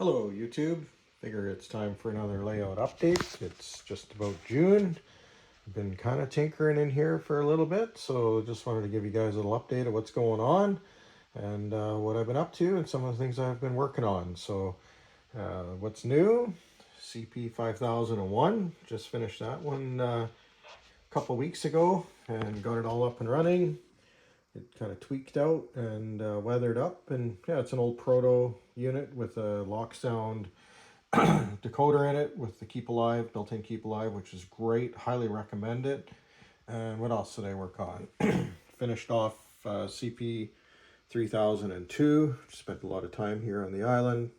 Hello YouTube. Figure it's time for another layout update. It's just about June. I've been kind of tinkering in here for a little bit, so just wanted to give you guys a little update of what's going on and what I've been up to and some of the things I've been working on. So what's new? CP 5001. Just finished that one a couple weeks ago and got it all up and running. It kind of tweaked out and weathered up, and yeah, it's an old proto unit with a lock sound decoder in it with the Keep Alive, built-in Keep Alive, which is great. Highly recommend it. And what else did I work on? Finished off CP 3002. Spent a lot of time here on the island.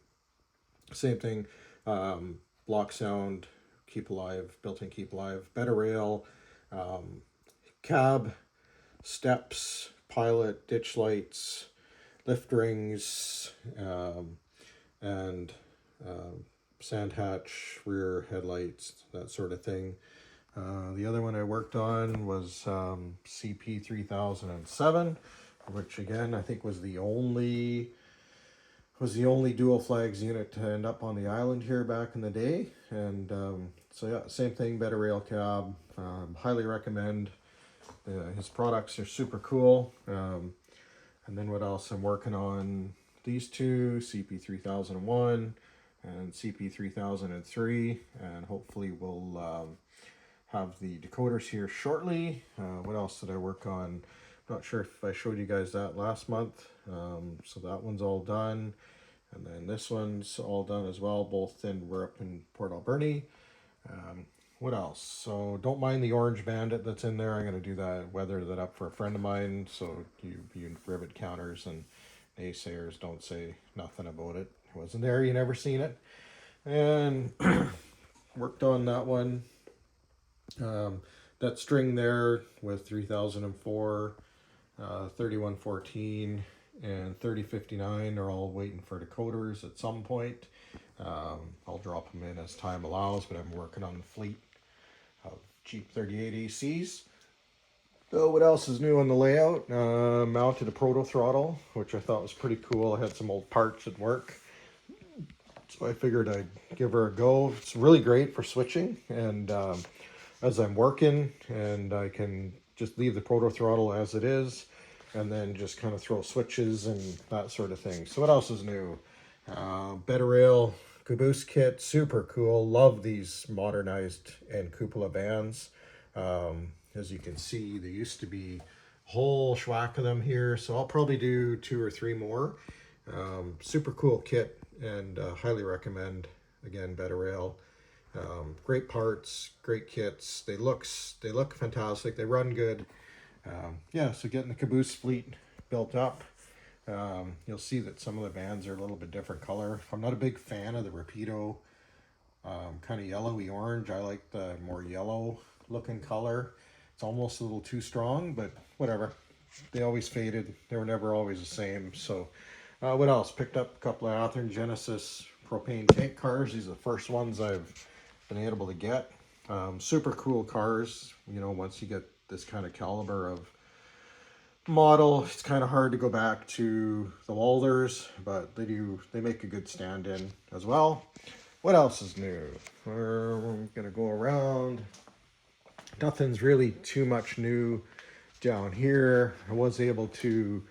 Same thing. Lock sound, Keep Alive, built-in Keep Alive, better rail, cab, steps, pilot, ditch lights, lift rings, and sand hatch, rear headlights, that sort of thing. The other one I worked on was CP 3007, which again I think was the only dual flags unit to end up on the island here back in the day. And so yeah, same thing, better rail cab. Highly recommend. His products are super cool. And then what else I'm working on? These two, CP 3001 and CP 3003, and hopefully we'll have the decoders here shortly. What else did I work on? Not sure if I showed you guys that last month. So that one's all done. And then this one's all done as well. Both we're up in Port Alberni. What else? So don't mind the orange bandit that's in there. I'm going to do that, weather that up for a friend of mine. So you rivet counters and naysayers don't say nothing about it. It wasn't there, you never seen it. And worked on that one. That string there with 3004, 3114, and 3059 are all waiting for decoders at some point. I'll drop them in as time allows, but I'm working on the fleet of cheap 38 ACs. So what else is new on the layout? Mounted a proto throttle, which I thought was pretty cool. I had some old parts at work, so I figured I'd give her a go. It's really great for switching, and as I'm working, and I can just leave the proto throttle as it is, and then just kind of throw switches and that sort of thing. So what else is new? Better rail caboose kit, super cool. Love these modernized and cupola bands. As you can see, there used to be a whole schwack of them here, so I'll probably do 2 or 3 more. Super cool kit, and highly recommend. Again, better rail. Great parts, great kits. They look fantastic. They run good. Yeah, so getting the caboose fleet built up. You'll see that some of the bands are a little bit different color. I'm not a big fan of the Rapido kind of yellowy orange. I like the more yellow looking color. It's almost a little too strong, but whatever. They always faded. They were never always the same. So what else? Picked up a couple of Athearn Genesis propane tank cars. These are the first ones I've been able to get. Super cool cars. You know, once you get this kind of caliber of model, it's kind of hard to go back to the Walders, but they make a good stand-in as well. What else is new? We're gonna go around. Nothing's really too much new down here. I was able to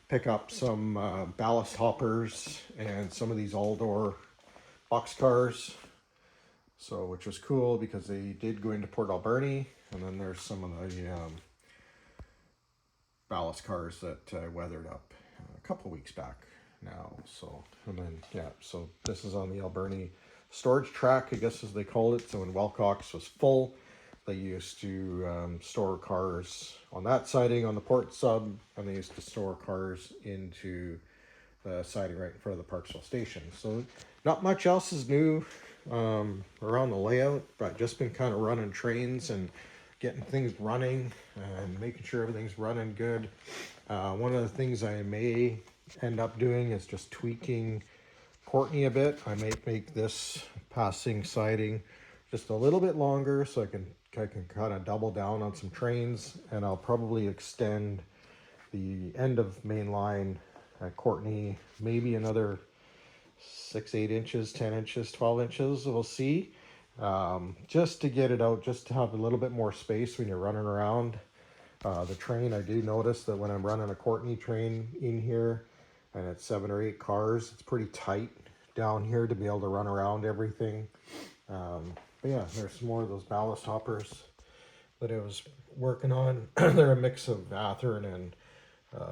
pick up some ballast hoppers and some of these all-door box cars, so which was cool because they did go into Port Alberni. And then there's some of the ballast cars that I weathered up a couple weeks back now. So, and then yeah, so this is on the Alberni storage track, I guess as they called it. So when Welcox was full, they used to store cars on that siding on the port sub, and they used to store cars into the siding right in front of the Parksville station. So not much else is new around the layout, but just been kind of running trains and getting things running and making sure everything's running good. One of the things I may end up doing is just tweaking Courtney a bit. I may make this passing siding just a little bit longer so I can kind of double down on some trains, and I'll probably extend the end of main line at Courtney maybe another 6, 8 inches, 10 inches, 12 inches. We'll see. Just to get it out, just to have a little bit more space when you're running around. The train, I do notice that when I'm running a Courtney train in here and it's 7 or 8 cars, it's pretty tight down here to be able to run around everything. But yeah, there's some more of those ballast hoppers that I was working on. They're a mix of Athearn and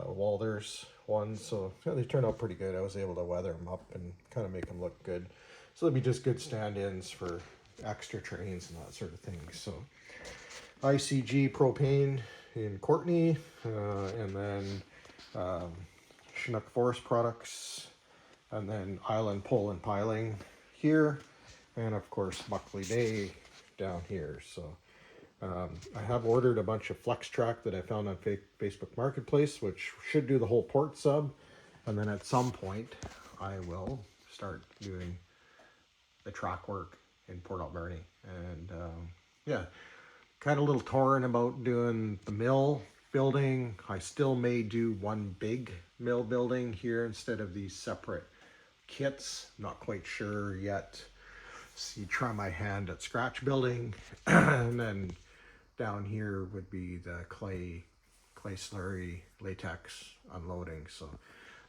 Walters ones, so yeah, they turned out pretty good. I was able to weather them up and kind of make them look good. So they'll be just good stand-ins for extra trains and that sort of thing. So ICG propane in Courtney, and then Chinook Forest Products, and then Island Pole and Piling here, and of course Buckley Bay down here. So I have ordered a bunch of Flex Track that I found on Facebook Marketplace, which should do the whole port sub, and then at some point I will start doing the track work in Port Alberni. And yeah, kind of a little torn about doing the mill building. I still may do one big mill building here instead of these separate kits. Not quite sure yet. See, try my hand at scratch building. And then down here would be the clay slurry latex unloading. So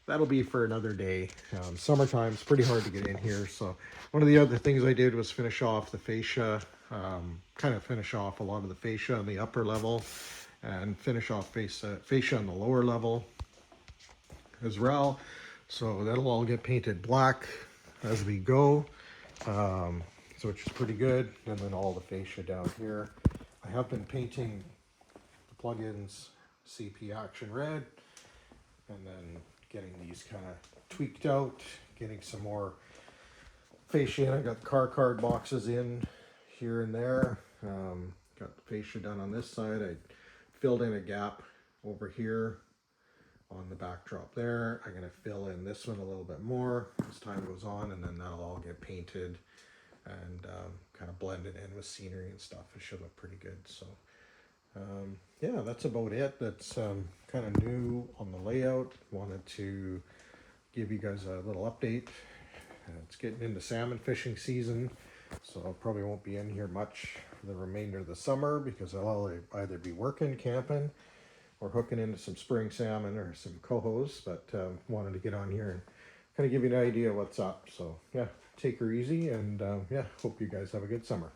that'll be for another day. Summertime, it's pretty hard to get in here. So one of the other things I did was finish off the fascia, kind of finish off a lot of the fascia on the upper level and finish off fascia on the lower level as well. So that'll all get painted black as we go, so which is pretty good. And then all the fascia down here. I have been painting the plugins CP Action Red, and then getting these kind of tweaked out, getting some more fascia in. I got the car card boxes in here and there. Got the fascia done on this side. I filled in a gap over here on the backdrop there. I'm going to fill in this one a little bit more as time goes on, and then that'll all get painted and kind of blended in with scenery and stuff. It should look pretty good. So yeah, that's about it. That's kind of new on the layout. Wanted to give you guys a little update. It's getting into salmon fishing season, so I probably won't be in here much for the remainder of the summer because I'll either be working, camping, or hooking into some spring salmon or some cohos. But wanted to get on here and kind of give you an idea of what's up. So yeah, take her easy, and yeah, hope you guys have a good summer.